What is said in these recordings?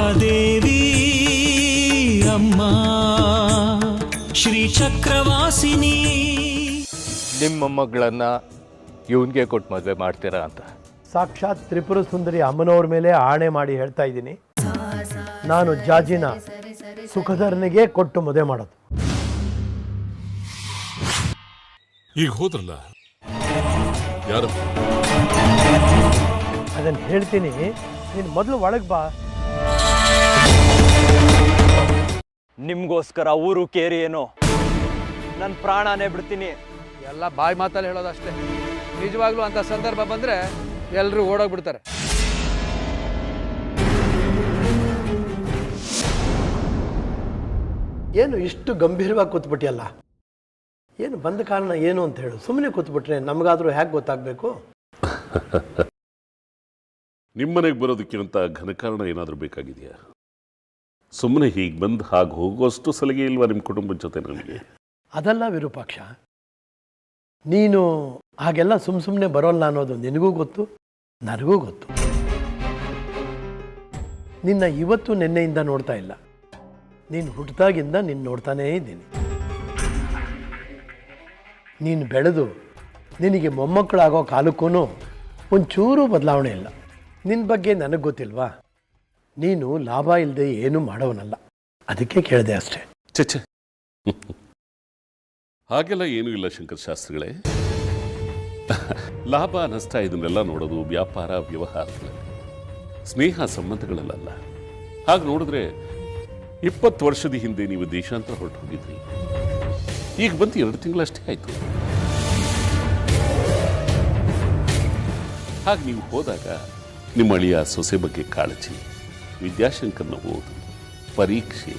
ಮಹಾದೇವಿ ಅಮ್ಮ ಶ್ರೀ ಚಕ್ರವಾಸಿನಿ. ನಿಮ್ಮ ಮಗಳನ್ನ ಇವನ್ಗೆ ಕೊಟ್ಟು ಮದುವೆ ಮಾಡ್ತೀರಾ ಅಂತ ಸಾಕ್ಷಾತ್ ತ್ರಿಪುರ ಸುಂದರಿ ಅಮ್ಮನವ್ರ ಮೇಲೆ ಆಣೆ ಮಾಡಿ ಹೇಳ್ತಾ ಇದ್ದೀನಿ. ನಾನು ಜಾಜಿನ ಸುಖಧರನಿಗೆ ಕೊಟ್ಟು ಮದುವೆ ಮಾಡೋದು. ಈಗ ಹೋದ್ರಲ್ಲ ಯಾರು? ಅದನ್ನು ಹೇಳ್ತೀನಿ, ನೀನು ಮೊದಲು ಒಳಗೆ ಬಾ. ನಿಮ್ಗೋಸ್ಕರ ಊರು ಕೇರಿ ಏನೋ ನನ್ನ ಪ್ರಾಣನೇ ಬಿಡ್ತೀನಿ. ಎಲ್ಲ ಬಾಯಿ ಮಾತಲ್ಲಿ ಹೇಳೋದಷ್ಟೇ. ನಿಜವಾಗ್ಲೂ ಅಂತ ಸಂದರ್ಭ ಬಂದರೆ ಎಲ್ಲರೂ ಓಡೋಗ್ಬಿಡ್ತಾರೆ. ಏನು ಇಷ್ಟು ಗಂಭೀರವಾಗಿ ಕೂತ್ಬಿಟ್ಟಿಯಲ್ಲ? ಏನು ಬಂದ ಕಾರಣ ಏನು ಅಂತ ಹೇಳು. ಸುಮ್ಮನೆ ಕೂತ್ಬಿಟ್ರೆ ನಮಗಾದರೂ ಹೇಗೆ ಗೊತ್ತಾಗಬೇಕು? ನಿಮ್ಮನೆಗೆ ಬರೋದಕ್ಕಿಂತ ಘನಕಾರಣ ಏನಾದರೂ ಬೇಕಾಗಿದೆಯಾ? ಸುಮ್ಮನೆ ಹೀಗೆ ಬಂದು ಹಾಗೆ ಹೋಗುವಷ್ಟು ಸಲಿಗೆ ಇಲ್ವಾ ನಿಮ್ಮ ಕುಟುಂಬದ ಜೊತೆ ನನಗೆ? ಅದಲ್ಲ ವಿರೂಪಾಕ್ಷ, ನೀನು ಹಾಗೆಲ್ಲ ಸುಮ್ಮನೆ ಬರೋಲ್ಲ ಅನ್ನೋದು ನಿನಗೂ ಗೊತ್ತು, ನನಗೂ ಗೊತ್ತು. ನಿನ್ನ ಇವತ್ತು ನಿನ್ನೆಯಿಂದ ನೋಡ್ತಾ ಇಲ್ಲ, ನೀನು ಹುಟ್ಟಿದಾಗಿಂದ ನೀನು ನೋಡ್ತಾನೇ ಇದ್ದೀನಿ. ನೀನು ಬೆಳೆದು ನಿನಗೆ ಮೊಮ್ಮಕ್ಕಳಾಗೋ ಕಾಲಕ್ಕೂ ಒಂಚೂರು ಬದಲಾವಣೆ ಇಲ್ಲ. ನಿನ್ನ ಬಗ್ಗೆ ನನಗೆ ಗೊತ್ತಿಲ್ವಾ? ನೀನು ಲಾಭ ಇಲ್ಲದೆ ಏನೂ ಮಾಡೋವನಲ್ಲ, ಅದಕ್ಕೆ ಕೇಳಿದೆ ಅಷ್ಟೇ. ಚಚ್ಚೆ, ಹಾಗೆಲ್ಲ ಏನೂ ಇಲ್ಲ ಶಂಕರ ಶಾಸ್ತ್ರಿಗಳೇ. ಲಾಭ ನಷ್ಟ ಇದನ್ನೆಲ್ಲ ನೋಡೋದು ವ್ಯಾಪಾರ ವ್ಯವಹಾರಗಳಲ್ಲಿ, ಸ್ನೇಹ ಸಂಬಂಧಗಳಲ್ಲ. ಹಾಗೆ ನೋಡಿದ್ರೆ 20 ವರ್ಷದ ಹಿಂದೆ ನೀವು ದೇಶಾಂತರ ಹೊರಟು ಹೋಗಿದ್ರಿ. ಈಗ ಬಂದು 2 ತಿಂಗಳಷ್ಟೇ ಆಯಿತು. ಹಾಗೆ ನೀವು ಹೋದಾಗ ನಿಮ್ಮ ಅಳಿಯ ಸೊಸೆ ಬಗ್ಗೆ ಕಾಳಜಿ, ವಿದ್ಯಾಶಂಕರ್ನ ಓದು, ಪರೀಕ್ಷೆ,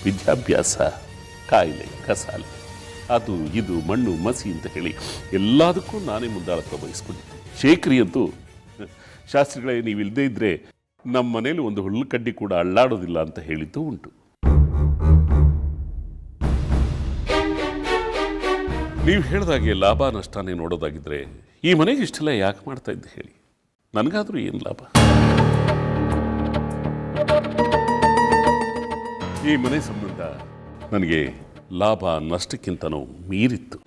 ವಿದ್ಯಾಭ್ಯಾಸ, ಕಾಯಿಲೆ, ಕಸಾಲೆ, ಅದು ಇದು ಮಣ್ಣು ಮಸಿ ಅಂತ ಹೇಳಿ ಎಲ್ಲದಕ್ಕೂ ನಾನೇ ಮುಂದಾಳತ್ವ ವಹಿಸ್ಕೊಂಡಿದ್ದೆ. ಶೇಖರಿ ಅಂತೂ, ಶಾಸ್ತ್ರಿಗಳೇ, ನೀವಿಲ್ಲದೇ ಇದ್ದರೆ ನಮ್ಮ ಮನೇಲಿ ಒಂದು ಹುಲ್ಲು ಕಡ್ಡಿ ಕೂಡ ಅಳ್ಳಾಡೋದಿಲ್ಲ ಅಂತ ಹೇಳಿದ್ದು ಉಂಟು. ನೀವು ಹೇಳಿದಾಗೆ ಲಾಭ ನಷ್ಟನೇ ನೋಡೋದಾಗಿದ್ರೆ ಈ ಮನೆಗೆ ಇಷ್ಟೆಲ್ಲ ಯಾಕೆ ಮಾಡ್ತಾ ಇದ್ದೆ ಹೇಳಿ? ನನಗಾದರೂ ಏನು ಲಾಭ? ಈ ಮನೆ ಸಂಬಂಧ ನನಗೆ ಲಾಭ ನಷ್ಟಕ್ಕಿಂತನೂ ಮೀರಿತ್ತು.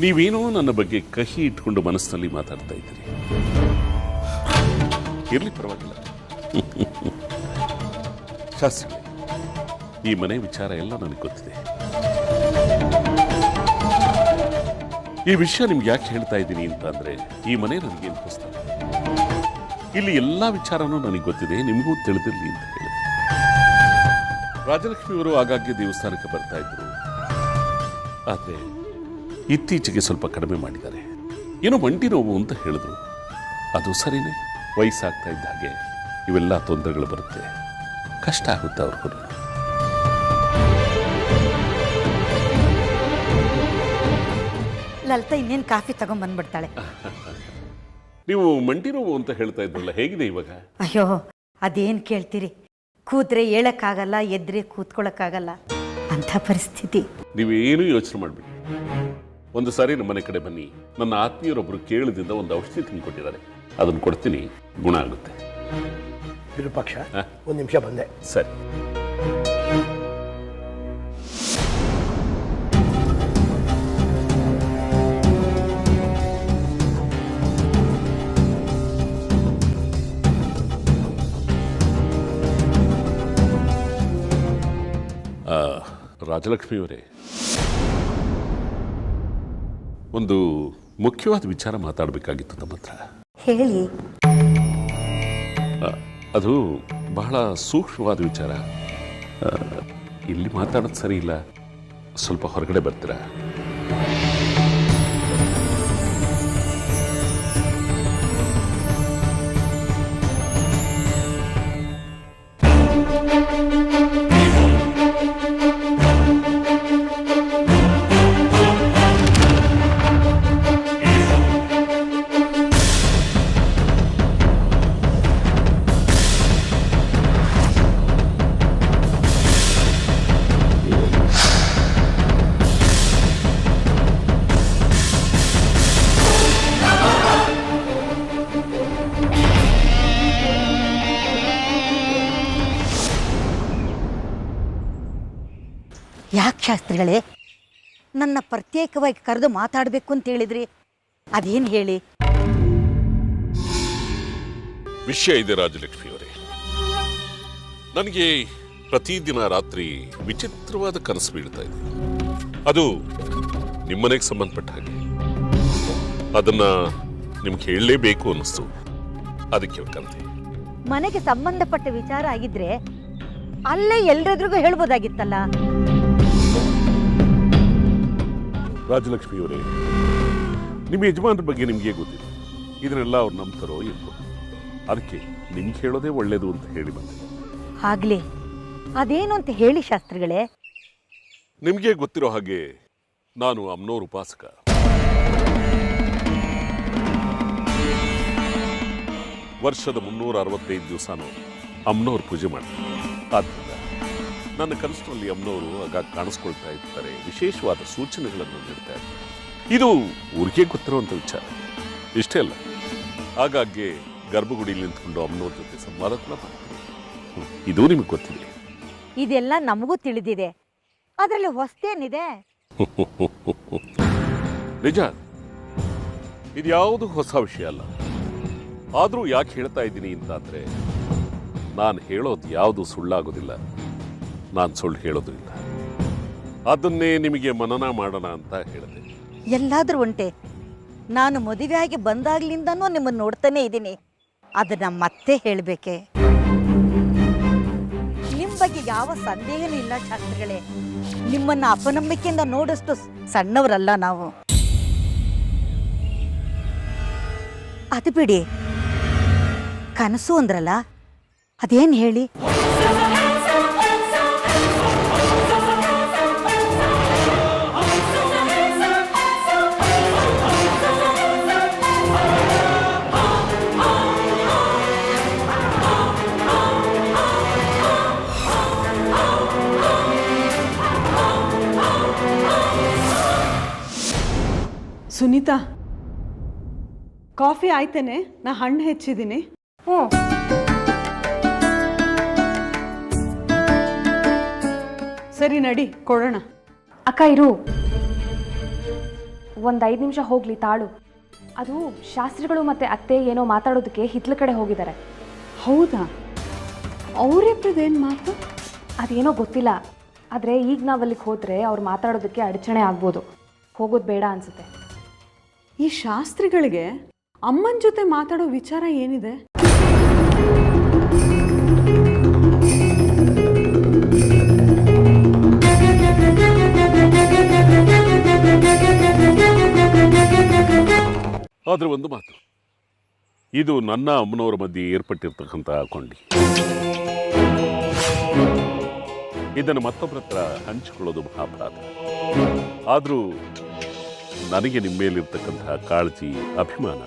ನೀವೇನೋ ನನ್ನ ಬಗ್ಗೆ ಕಹಿ ಇಟ್ಕೊಂಡು ಮನಸ್ಸಿನಲ್ಲಿ ಮಾತಾಡ್ತಾ ಇದ್ದೀರಿ. ಇರಲಿ, ಪರವಾಗಿಲ್ಲ. ಶಾಸ್ತ್ರಿಗಳೇ, ಈ ಮನೆ ವಿಚಾರ ಎಲ್ಲ ನನಗೆ ಗೊತ್ತಿದೆ. ಈ ವಿಷಯ ನಿಮ್ಗೆ ಯಾಕೆ ಹೇಳ್ತಾ ಇದ್ದೀನಿ ಅಂತ ಅಂದರೆ, ಈ ಮನೆ ನನಗೇನು ಹೊಸ್ತ, ಇಲ್ಲಿ ಎಲ್ಲ ವಿಚಾರನೂ ನನಗೆ ಗೊತ್ತಿದೆ, ನಿಮಗೂ ತಿಳಿದಿರಲಿ ಅಂತ ಹೇಳಿದೆ. ರಾಜಲಕ್ಷ್ಮಿಯವರು ಆಗಾಗ್ಗೆ ದೇವಸ್ಥಾನಕ್ಕೆ ಬರ್ತಾ ಇದ್ರು, ಆದರೆ ಇತ್ತೀಚೆಗೆ ಸ್ವಲ್ಪ ಕಡಿಮೆ ಮಾಡಿದ್ದಾರೆ. ಏನೋ ಮಂಟಿ ನೋವು ಅಂತ ಹೇಳಿದ್ರು. ಅದು ಸರಿನೇ, ವಯಸ್ಸಾಗ್ತಾ ಇದ್ದ ಹಾಗೆ ಇವೆಲ್ಲ ತೊಂದರೆಗಳು ಬರುತ್ತೆ, ಕಷ್ಟ ಆಗುತ್ತೆ ಅವ್ರಿಗೂ. ಲಲಿತಾ ಇನ್ನೇನು ಕಾಫಿ ತಗೊಂಡ್ಬಂದ್ಬಿಡ್ತಾಳೆ. ನೀವು ಮಂಟಿ ನೋವು ಅಂತ ಹೇಳ್ತಾ ಇದ್ರಲ್ಲ, ಹೇಗಿದೆ ಇವಾಗ? ಅಯ್ಯೋ, ಅದೇನು ಕೇಳ್ತೀರಿ, ಕೂತ್ರೆ ಹೇಳಕ್ಕಾಗಲ್ಲ, ಎದ್ರೆ ಕೂತ್ಕೊಳ್ಳೋಕ್ಕಾಗಲ್ಲ, ಅಂಥ ಪರಿಸ್ಥಿತಿ. ನೀವೇನೂ ಯೋಚನೆ ಮಾಡಬೇಡಿ. ಒಂದು ಸಾರಿ ನಮ್ಮ ಮನೆ ಕಡೆ ಬನ್ನಿ. ನನ್ನ ಆತ್ಮೀಯರೊಬ್ಬರು ಕೇಳದಿಂದ ಒಂದು ಔಷಧಿ ತಂದು ಕೊಟ್ಟಿದ್ದಾರೆ, ಅದನ್ನು ಕೊಡ್ತೀನಿ, ಗುಣ ಆಗುತ್ತೆ. ವಿರೂಪಾಕ್ಷ, ಒಂದು ನಿಮಿಷ ಬಂದೆ. ಸರಿ. ರಾಜಲಕ್ಷ್ಮಿಯವರೇ, ಒಂದು ಮುಖ್ಯವಾದ ವಿಚಾರ ಮಾತಾಡಬೇಕಾಗಿತ್ತು ನಮ್ಮ ಹತ್ರ. ಹೇಳಿ. ಅದು ಬಹಳ ಸೂಕ್ಷ್ಮವಾದ ವಿಚಾರ. ಇಲ್ಲಿ ಮಾತಾಡೋದು ಸರಿ ಇಲ್ಲ, ಸ್ವಲ್ಪ ಹೊರಗಡೆ ಬರ್ತೀರಾ? ಶಾಸ್ತ್ರಿಗಳೇ, ನನ್ನ ಪ್ರತ್ಯೇಕವಾಗಿ ಕರೆದು ಮಾತಾಡಬೇಕು ಅಂತ ಹೇಳಿದ್ರಿ, ಅದೇನು ಹೇಳಿ? ವಿಷಯ ಇದೆ ರಾಜಲಕ್ಷ್ಮಿಯವರೇ. ನನಗೆ ಪ್ರತಿದಿನ ರಾತ್ರಿ ವಿಚಿತ್ರವಾದ ಕನಸು ಬೀಳ್ತಾ ಇದೆ. ಅದು ನಿಮ್ಮನೆಗೆ ಸಂಬಂಧಪಟ್ಟ ಹಾಗೆ. ಅದನ್ನ ನಿಮ್ಗೆ ಹೇಳಲೇಬೇಕು ಅನ್ನಿಸ್ತು, ಅದಕ್ಕೆ ಕಂತೆ. ಮನೆಗೆ ಸಂಬಂಧಪಟ್ಟ ವಿಚಾರ ಆಗಿದ್ರೆ ಅಲ್ಲೇ ಎಲ್ರೆದ್ರಿಗೂ ಹೇಳ್ಬೋದಾಗಿತ್ತಲ್ಲ. ರಾಜಲಕ್ಷ್ಮಿಯವರೇ, ನಿಮ್ಮ ಯಜಮಾನ್ರ ಬಗ್ಗೆ ನಿಮಗೆ ಗೊತ್ತಿದೆ. ಇದನ್ನೆಲ್ಲ ಅವ್ರು ನಂಬ್ತಾರೋ ಇರ್ಬೋದು. ಅದಕ್ಕೆ ನಿಮ್ಗೆ ಹೇಳೋದೇ ಒಳ್ಳೇದು ಅಂತ ಹೇಳಿ ಬಂದೆ. ಆಗ್ಲಿ, ಅದೇನು ಅಂತ ಹೇಳಿ ಶಾಸ್ತ್ರಿಗಳೇ. ನಿಮಗೆ ಗೊತ್ತಿರೋ ಹಾಗೆ ನಾನು ಅಮ್ನೋರ್ ಉಪಾಸಕ. ವರ್ಷದ 365 ದಿವಸನೂ ಅಮ್ನೋರ್ ಪೂಜೆ ಮಾಡ್ತಾರೆ. ಆದ್ದರಿಂದ ನನ್ನ ಕನಸಿನಲ್ಲಿ ಅಮ್ನೋರು ಆಗಾಗ ಕಾಣಿಸ್ಕೊಳ್ತಾ ಇರ್ತಾರೆ, ವಿಶೇಷವಾದ ಸೂಚನೆಗಳನ್ನು ನೀಡ್ತಾ ಇರ್ತಾರೆ. ಇದು ಊರಿಗೆ ಗೊತ್ತಿರುವಂಥ ವಿಚಾರ. ಇಷ್ಟೇ ಅಲ್ಲ, ಆಗಾಗ್ಗೆ ಗರ್ಭಗುಡಿಯಲ್ಲಿ ನಿಂತ್ಕೊಂಡು ಅಮ್ಮನವ್ರ ಜೊತೆ ಸಂವಾದ ಕೂಡ ಮಾಡ್ತೀನಿ. ಇದು ನಿಮಗೆ ಗೊತ್ತಿದೆ. ಇದೆಲ್ಲ ನಮಗೂ ತಿಳಿದಿದೆ, ಅದರಲ್ಲಿ ಹೊಸದೇನಿದೆ? ನಿಜ, ಇದ್ಯಾವುದು ಹೊಸ ವಿಷಯ ಅಲ್ಲ. ಆದರೂ ಯಾಕೆ ಹೇಳ್ತಾ ಇದ್ದೀನಿ ಅಂತಂದ್ರೆ, ನಾನು ಹೇಳೋದು ಯಾವುದು ಸುಳ್ಳಾಗೋದಿಲ್ಲ, ನಾನು ಸುಳ್ಳು ಹೇಳೋದು ಇಲ್ಲ. ಅದನ್ನೇ ನಿಮಗೆ ಮನನ ಮಾಡೋಣ ಅಂತ ಹೇಳಿದೆ. ಎಲ್ಲಾದ್ರೂ ಉಂಟೆ, ನಾನು ಮದುವೆಯಾಗಿ ಬಂದಾಗ್ಲಿಂದನೂ ನಿಮ್ಮನ್ನು ನೋಡ್ತಾನೆ ಇದ್ದೀನಿ. ಅದನ್ನ ಮತ್ತೆ ಹೇಳಬೇಕೆ? ನಿಮ್ಮ ಬಗ್ಗೆ ಯಾವ ಸಂದೇಹನೂ ಇಲ್ಲ ಶಾಸ್ತ್ರಿಗಳೇ. ನಿಮ್ಮನ್ನ ಅಪನಂಬಿಕೆಯಿಂದ ನೋಡಷ್ಟು ಸಣ್ಣವರಲ್ಲ ನಾವು. ಅದು ಬಿಡಿ, ಕನಸು ಅಂದ್ರಲ್ಲ, ಅದೇನು ಹೇಳಿ? ಸುನೀತಾ, ಕಾಫಿ ಆಯ್ತೇನೆ? ನಾ ಹಣ್ಣು ಹೆಚ್ಚಿದ್ದೀನಿ. ಹ್ಞೂ. ಸರಿ, ನಡಿ ಕೊಡೋಣ. ಅಕ್ಕ ಇರು, ಒಂದು 5 ನಿಮಿಷ ಹೋಗ್ಲಿ ತಾಳು. ಅದು ಶಾಸ್ತ್ರಿಗಳು ಮತ್ತು ಅತ್ತೆ ಏನೋ ಮಾತಾಡೋದಕ್ಕೆ ಹಿತ್ಲ ಕಡೆ ಹೋಗಿದ್ದಾರೆ. ಹೌದಾ? ಅವರಿಬ್ರದ್ದೇನು ಮಾತು? ಅದೇನೋ ಗೊತ್ತಿಲ್ಲ. ಆದರೆ ಈಗ ನಾವು ಅಲ್ಲಿಗೆ ಹೋದರೆ ಅವ್ರು ಮಾತಾಡೋದಕ್ಕೆ ಅಡಚಣೆ ಆಗ್ಬೋದು. ಹೋಗೋದು ಬೇಡ ಅನಿಸುತ್ತೆ. ಈ ಶಾಸ್ತ್ರಿಗಳಿಗೆ ಅಮ್ಮನ ಜೊತೆ ಮಾತಾಡೋ ವಿಚಾರ ಏನಿದೆ? ಆದ್ರೆ ಒಂದು ಮಾತು, ಇದು ನನ್ನ ಅಮ್ಮನವರ ಮಧ್ಯೆ ಏರ್ಪಟ್ಟಿರ್ತಕ್ಕಂಥ ಕೊಂಡಿ. ಇದನ್ನು ಮತ್ತೊಬ್ಬರ ಹತ್ರ ಹಂಚಿಕೊಳ್ಳೋದು ಮಹಾಪರಾಧ. ಆದರೂ ನನಗೆ ನಿಮ್ಮ ಮೇಲಿರ್ತಕ್ಕಂತಹ ಕಾಳಜಿ, ಅಭಿಮಾನ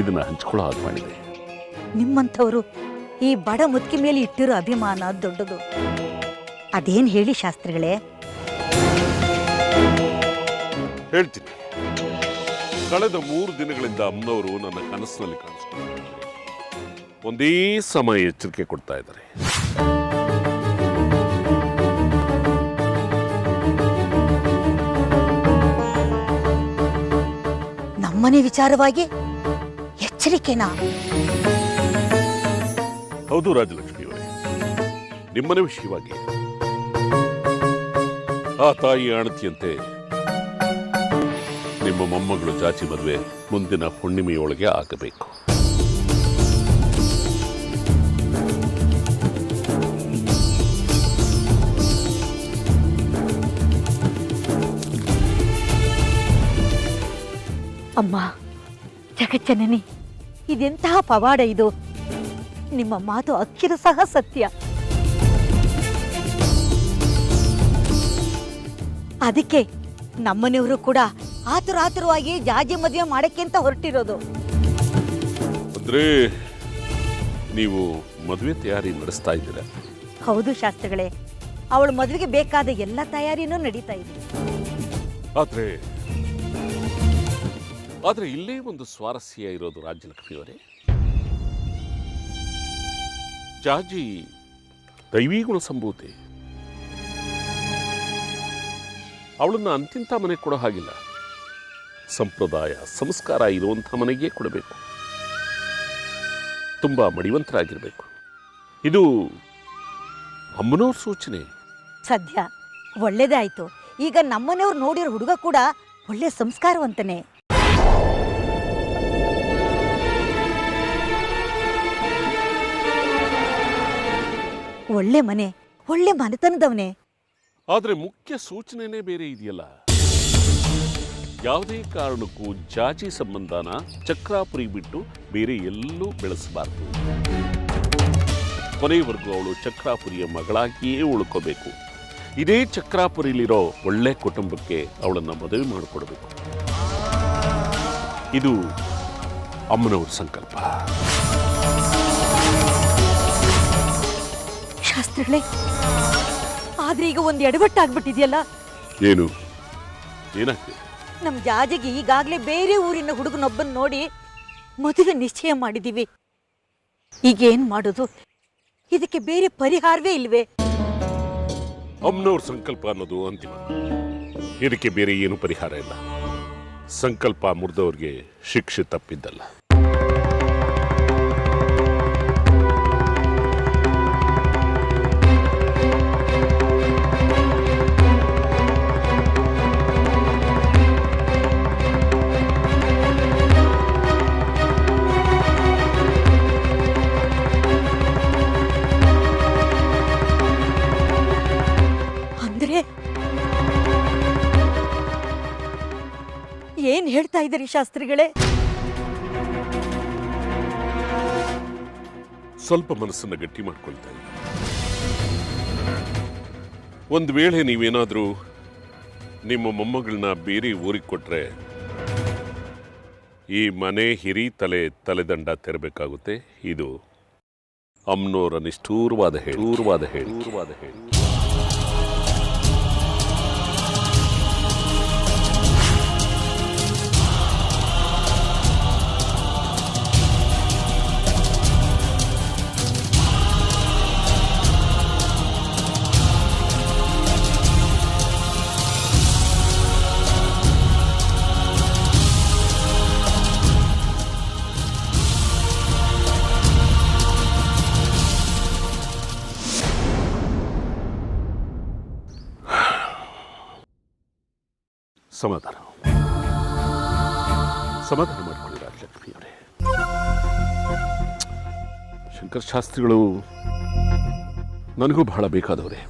ಇದನ್ನ ಹಂಚಿಕೊಳ್ಳೋ ಹಾಗೆ ಮಾಡಿದೆ. ನಿಮ್ಮಂಥವರು ಈ ಬಡ ಮುದುಕಿ ಮೇಲೆ ಇಟ್ಟಿರೋ ಅಭಿಮಾನ ದೊಡ್ಡದು. ಅದೇನು ಹೇಳಿ ಶಾಸ್ತ್ರಿಗಳೇ? ಹೇಳ್ತೀನಿ. ಕಳೆದ 3 ದಿನಗಳಿಂದ ಅಮ್ಮನವರು ನನ್ನ ಕನಸಿನಲ್ಲಿ ಕಾಣಿಸ್ಕೊಂಡಿದ್ದಾರೆ. ಒಂದೇ ಸಮಯ ಎಚ್ಚರಿಕೆ ಕೊಡ್ತಾ ಇದ್ದಾರೆ. ನಮ್ಮನೆ ವಿಚಾರವಾಗಿ ಎಚ್ಚರಿಕೆನಾ? ಹೌದು ರಾಜಲಕ್ಷ್ಮಿಯವರೇ, ನಿಮ್ಮನೆ ವಿಷಯವಾಗಿ. ಆ ತಾಯಿ ಆಣತಿಯಂತೆ ನಿಮ್ಮ ಮೊಮ್ಮಗಳು ಜಾಚಿ ಮದುವೆ ಮುಂದಿನ ಹುಣ್ಣಿಮೆಯೊಳಗೆ ಆಗಬೇಕು. ಅಮ್ಮ, ಜಗಜ್ಜನನಿ, ಇದೆಂತಹ ಪವಾಡ ಇದು! ನಿಮ್ಮ ಮಾತು ಅಕ್ಷರ ಸಹ ಸತ್ಯ. ಅದಕ್ಕೆ ನಮ್ಮನೆಯವರು ಕೂಡ ಆತುರವಾಗಿ ಜಾಜಿ ಮದುವೆ ಮಾಡಕ್ಕೆ ಅಂತ ಹೊರಟಿರೋದು. ಅಂದ್ರೆ ನೀವು ಮದುವೆ ತಯಾರಿ ನಡೆಸ್ತಾ ಇದ್ದೀರಾ? ಹೌದು ಶಾಸ್ತ್ರಿಗಳೇ, ಅವಳ ಮದುವೆಗೆ ಬೇಕಾದ ಎಲ್ಲ ತಯಾರಿನೂ ನಡೀತಾ ಇದೆ. ಆದ್ರೆ ಇಲ್ಲೇ ಒಂದು ಸ್ವಾರಸ್ಯ ಇರೋದು ರಾಜ್ಯಲಕ್ಷ್ಮಿಯವರೇ. ಜಾಜಿ ದೈವೀಗುಣ ಸಂಭೂತಿ. ಅವಳನ್ನು ಅಂತಿಂಥ ಮನೆಗೆ ಕೊಡೋ ಹಾಗಿಲ್ಲ. ಸಂಪ್ರದಾಯ ಸಂಸ್ಕಾರ ಇರುವಂಥ ಮನೆಗೆ ಕೊಡಬೇಕು. ತುಂಬ ಮಡಿವಂತರಾಗಿರಬೇಕು. ಇದು ಅಮ್ಮನವ್ರ ಸೂಚನೆ. ಸದ್ಯ ಒಳ್ಳೇದೇ ಆಯ್ತು. ಈಗ ನಮ್ಮನೆಯವ್ರು ನೋಡಿರೋ ಹುಡುಗ ಕೂಡ ಒಳ್ಳೆ ಸಂಸ್ಕಾರವಂತನೇ. ಒಳ್ಳೆ ಮನೆ, ಒಳ್ಳೆ ಮನೆತನದವನೇ. ಆದರೆ ಮುಖ್ಯ ಸೂಚನೆನೇ ಬೇರೆ ಇದೆಯಲ್ಲ. ಯಾವುದೇ ಕಾರಣಕ್ಕೂ ಜಾತಿ ಸಂಬಂಧನ ಚಕ್ರಾಪುರಿ ಬಿಟ್ಟು ಬೇರೆ ಎಲ್ಲೂ ಬೆಳೆಸಬಾರ್ದು. ಕೊನೆಯವರೆಗೂ ಅವಳು ಚಕ್ರಾಪುರಿಯ ಮಗಳಾಗಿಯೇ ಉಳ್ಕೋಬೇಕು. ಇದೇ ಚಕ್ರಾಪುರಿಲಿರೋ ಒಳ್ಳೆ ಕುಟುಂಬಕ್ಕೆ ಅವಳನ್ನು ಮದುವೆ ಮಾಡಿಕೊಡ್ಬೇಕು. ಇದು ಅಮ್ಮನವ್ರ ಸಂಕಲ್ಪ. ಶಾಸ್ತ್ರಿಗಳೇ, ಆದ್ರೆ ಈಗ ಒಂದು ಎಡವಟ್ಟಾಗ್ಬಿಟ್ಟಿದೆಯಲ್ಲ. ಏನು ಏನಾಗ್ತದೆ? ನಮ್ ಜಾಜಿಗೆ ಈಗಾಗ್ಲೇ ಬೇರೆ ಊರಿನ ಹುಡುಗನೊಬ್ಬನ್ ನೋಡಿ ಮದುವೆ ನಿಶ್ಚಯ ಮಾಡಿದೀವಿ. ಈಗೇನ್ ಮಾಡೋದು? ಇದಕ್ಕೆ ಬೇರೆ ಪರಿಹಾರವೇ ಇಲ್ವೇ? ಅಮ್ಮನವ್ರ ಸಂಕಲ್ಪ ಅನ್ನೋದು ಅಂತಿಮ. ಇದಕ್ಕೆ ಬೇರೆ ಏನು ಪರಿಹಾರ ಇಲ್ಲ. ಸಂಕಲ್ಪ ಮುರಿದವ್ರಿಗೆ ಶಿಕ್ಷೆ ತಪ್ಪಿದ್ದಲ್ಲ. ಏನ್ ಹೇಳ್ತಾ ಇದ್ದೀರಿ ಶಾಸ್ತ್ರಿಗಳೇ? ಸ್ವಲ್ಪ ಮನಸ್ಸನ್ನು ಗಟ್ಟಿ ಮಾಡ್ಕೊಳ್ತಾ ಇದ್ದೀನಿ. ಒಂದು ವೇಳೆ ನೀವೇನಾದರೂ ನಿಮ್ಮ ಮೊಮ್ಮಗಳನ್ನ ಬೇರೆ ಊರಿಗೆ ಕೊಟ್ರೆ ಈ ಮನೆ ಹಿರಿ ತಲೆದಂಡ ತೆರಬೇಕಾಗುತ್ತೆ. ಇದು ಅಮ್ಮನವರ ನಿಷ್ಠೂರವಾದ ಹೇಳಿ. ಸಮಾಧಾನ ಮಾಡಿಕೊಳ್ಳಿ ರಾಜಲಕ್ಷ್ಮಿಯವರೇ. ಶಂಕರ್ ಶಾಸ್ತ್ರಿಗಳು ನನಗೂ ಬಹಳ ಬೇಕಾದವರೇ.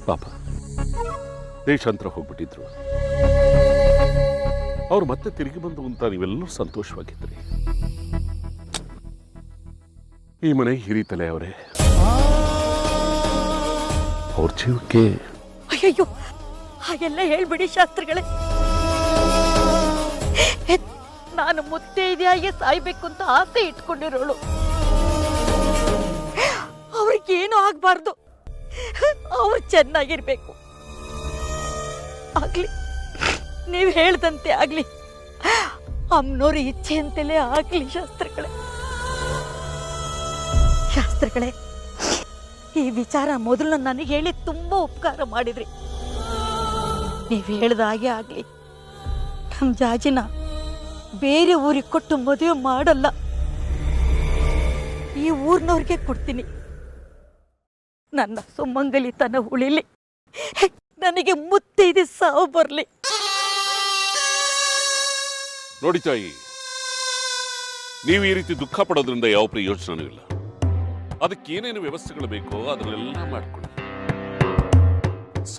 ಪಾಪ ದೇಶಾಂತರ ಹೋಗ್ಬಿಟ್ಟಿದ್ರು. ಅವ್ರು ಮತ್ತೆ ತಿರುಗಿ ಬಂದು ಅಂತ ನೀವೆಲ್ಲರೂ ಸಂತೋಷವಾಗಿದ್ರಿ. ಈ ಮನೆ ಹಿರಿತಲೆ ಅವರೇ. ಅವ್ರ ಜೀವಕ್ಕೆ ಅಯ್ಯಯ್ಯೋ, ಹಾಗೆಲ್ಲ ಹೇಳ್ಬಿಡಿ ಶಾಸ್ತ್ರಿಗಳೇ. ನಾನು ಮುತ್ತೈದೆಯಾಗಿ ಸಾಯ್ಬೇಕು ಅಂತ ಆಸೆ ಇಟ್ಕೊಂಡಿರೋಳು. ಅವ್ರಿಗೇನು ಆಗ್ಬಾರ್ದು, ಅವ್ರು ಚೆನ್ನಾಗಿರ್ಬೇಕು. ಆಗ್ಲಿ, ನೀವು ಹೇಳ್ದಂತೆ ಆಗ್ಲಿ. ಅಮ್ಮನವ್ರ ಇಚ್ಛೆ ಅಂತಲೇ ಆಗ್ಲಿ ಶಾಸ್ತ್ರಿಗಳೇ. ಶಾಸ್ತ್ರಿಗಳೇ, ಈ ವಿಚಾರ ಮೊದಲು ನನಗೆ ಹೇಳಿ ತುಂಬಾ ಉಪಕಾರ ಮಾಡಿದ್ರಿ. ನೀವು ಹೇಳ್ದ ಹಾಗೆ ಆಗ್ಲಿ. ನಮ್ಮ ಜಾಜಿನ ಬೇರೆ ಊರಿಗೆ ಕೊಟ್ಟು ಮದುವೆ ಮಾಡಲ್ಲ, ಈ ಊರಿನವ್ರಿಗೆ ಕೊಡ್ತೀನಿ. ನನ್ನ ಸುಮಂಗಲಿತನ ಉಳಿಲಿ, ನನಗೆ ಮುತ್ತೈದೆ ಸಾವು ಬರಲಿ. ನೋಡಿ ತಾಯಿ, ನೀವು ಈ ರೀತಿ ದುಃಖ ಪಡೋದ್ರಿಂದ ಯಾವ ಪ್ರಯೋಜನವೂ ಇಲ್ಲ. ಅದಕ್ಕೆ ಏನೇನು ವ್ಯವಸ್ಥೆಗಳು ಬೇಕೋ ಅದನ್ನೆಲ್ಲ ಮಾಡಿಕೊಳ್ಳಿ.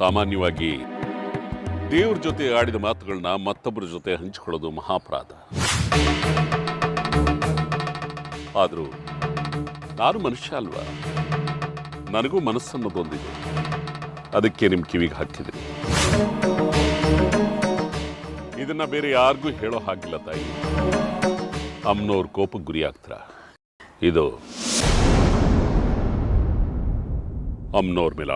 ಸಾಮಾನ್ಯವಾಗಿ ದೇವ್ರ ಜೊತೆ ಆಡಿದ ಮಾತುಗಳನ್ನ ಮತ್ತೊಬ್ಬರ ಜೊತೆ ಹಂಚಿಕೊಳ್ಳೋದು ಮಹಾಪರಾಧ. ಆದರೂ ನಾನು ಮನುಷ್ಯ ಅಲ್ವಾ, ನನಗೂ ಮನಸ್ಸನ್ನೋದೊಂದಿದೆ. ಅದಕ್ಕೆ ನಿಮ್ಮ ಕಿವಿಗೆ ಹಾಕಿದ್ರಿ. ಇದನ್ನ ಬೇರೆ ಯಾರಿಗೂ ಹೇಳೋ ಹಾಗಿಲ್ಲ ತಾಯಿ. ಅಮ್ಮನವ್ರ ಕೋಪಕ್ಕೆ ಗುರಿ ಆಗ್ತಾರ. ಇದು ಅಮ್ಮನವ್ರ ಮೇಲೆ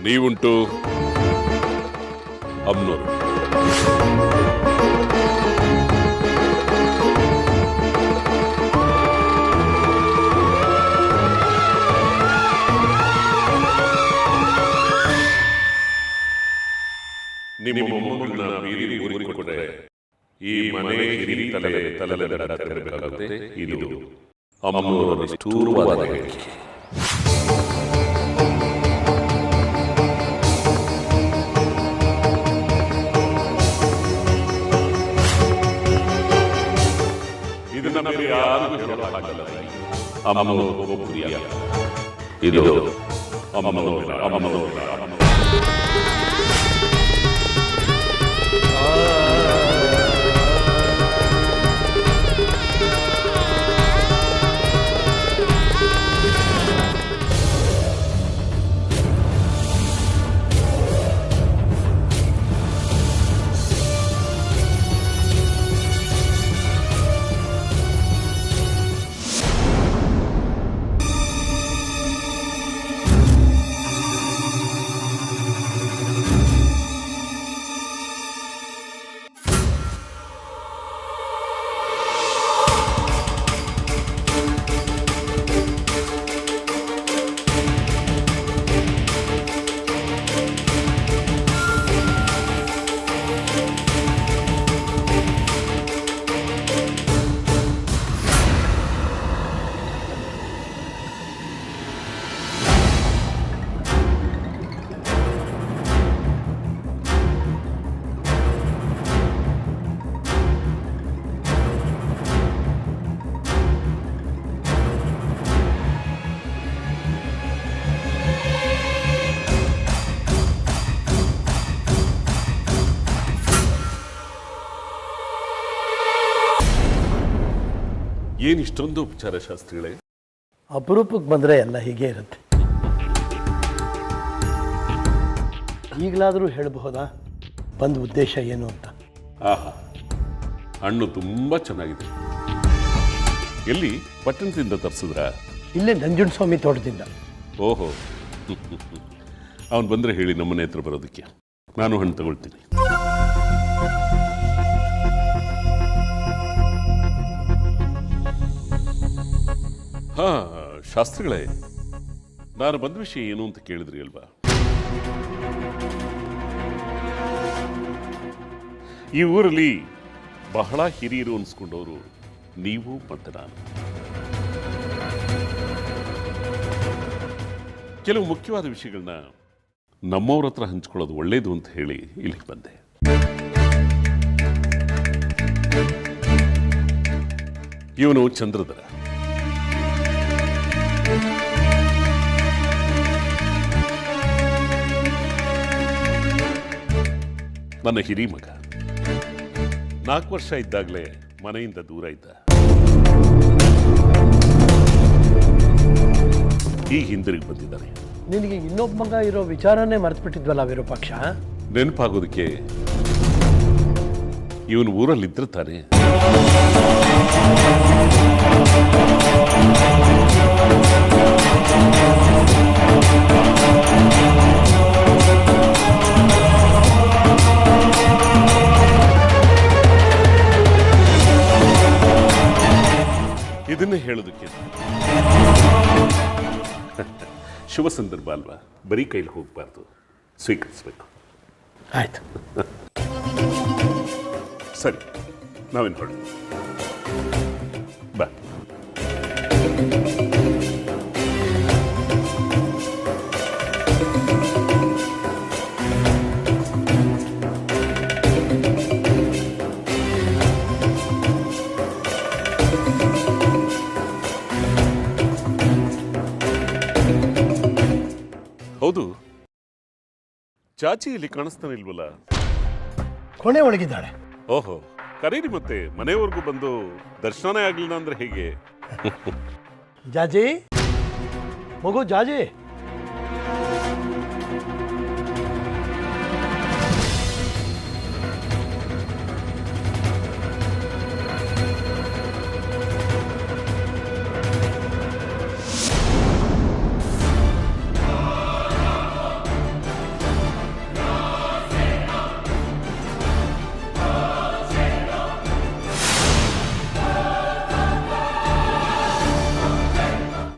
ನೀವುಂಟು ಅಮ್ಮನವರು. ನಿಮ್ಮ ಮೊಮ್ಮಗಳನ್ನ ಬೀರಿ ಊರಿಗೆ ಕೊಟ್ಟರೆ ಈ ಮನೆ ಹಿರಿ ತಲೆಬೇಕಾಗುತ್ತೆ. ಇದು ಅಮ್ಮನವರ ನಿಷ್ಠೂರವಾದ ಹೇಳಿಕೆ. ಇದನ್ನ ಬೇರೆ ಯಾರಿಗೂ ಹೇಳೋಕ್ಕಾಗಲ್ಲ. ಅಮ್ಮನವರು ಒಬ್ಬರಿಯ ಇದು ಅಮ್ಮನವರ. ಏನಿಷ್ಟೊಂದು ಉಪಚಾರ ಶಾಸ್ತ್ರಿಗಳೇ? ಅಪರೂಪಕ್ಕೆ ಬಂದರೆ ಎಲ್ಲ ಹೀಗೆ ಇರುತ್ತೆ. ಈಗಲಾದರೂ ಹೇಳಬಹುದಾ ಬಂದ ಉದ್ದೇಶ ಏನು ಅಂತ? ಆಹಾ, ಹಣ್ಣು ತುಂಬ ಚೆನ್ನಾಗಿದೆ. ಎಲ್ಲಿ ಪಟ್ಟಣದಿಂದ ತರಿಸಿದ್ರ? ಇಲ್ಲೇ ನಂಜುಂಡಸ್ವಾಮಿ ತೋಟದಿಂದ. ಓಹೋ, ಅವನು ಬಂದರೆ ಹೇಳಿ ನಮ್ಮನೆ ಹತ್ರ ಬರೋದಕ್ಕೆ, ನಾನು ಹಣ್ಣು ತಗೊಳ್ತೀನಿ. ಹಾ ಶಾಸ್ತ್ರಿಗಳೇ, ನಾನು ಬಂದ ವಿಷಯ ಏನು ಅಂತ ಕೇಳಿದ್ರಿ ಅಲ್ವಾ? ಈ ಊರಲ್ಲಿ ಬಹಳ ಹಿರಿಯರು ಅನ್ಸ್ಕೊಂಡವರು ನೀವು ಮತ್ತೆ ನಾನು. ಕೆಲವು ಮುಖ್ಯವಾದ ವಿಷಯಗಳನ್ನ ನಮ್ಮವ್ರ ಹತ್ರ ಹಂಚ್ಕೊಳ್ಳೋದು ಒಳ್ಳೇದು ಅಂತ ಹೇಳಿ ಇಲ್ಲಿಗೆ ಬಂದೆ. ಇವನು ಚಂದ್ರಧರ. ನನ್ನ ಹಿರಿ ಮಗ. 4 ವರ್ಷ ಇದ್ದಾಗಲೇ ಮನೆಯಿಂದ ದೂರ ಇದ್ದ. ಈಗ ಹಿಂದಿರುಗಿ ಬಂದಿದ್ದಾನೆ. ನಿನಗೆ ಇನ್ನೊಬ್ಬ ಮಗ ಇರೋ ವಿಚಾರನೇ ಮರೆತುಬಿಟ್ಟಿದ್ವಲ್ಲ ವಿರೂಪಾಕ್ಷ. ನೆನಪಾಗೋದಕ್ಕೆ ಇವನು ಊರಲ್ಲಿದ್ರೆ ತಾನೆ. ಇದನ್ನೇ ಹೇಳೋದಕ್ಕೆ ಶುಭ ಸಂದರ್ಭ ಅಲ್ವಾ? ಬರೀ ಕೈಲಿ ಹೋಗಬಾರ್ದು, ಸ್ವೀಕರಿಸಬೇಕು. ಆಯ್ತು, ಸರಿ, ನಾವೇನು ಹೊರಡು ಬಾ. ಹೌದು, ಚಾಚಿ ಇಲ್ಲಿ ಕಾಣಿಸ್ತಾನೆ ಇಲ್ವಲ್ಲ? ಕೊನೆ ಒಳಗಿದ್ದಾಳೆ. ಓಹೋ, ಕರೀರಿ ಮತ್ತೆ. ಮನೆಯವರೆಗೂ ಬಂದು ದರ್ಶನನೇ ಆಗ್ಲಿಲ್ಲ ಅಂದ್ರೆ ಹೇಗೆ? ಜಾಜಿ, ಮಗು ಜಾಜಿ.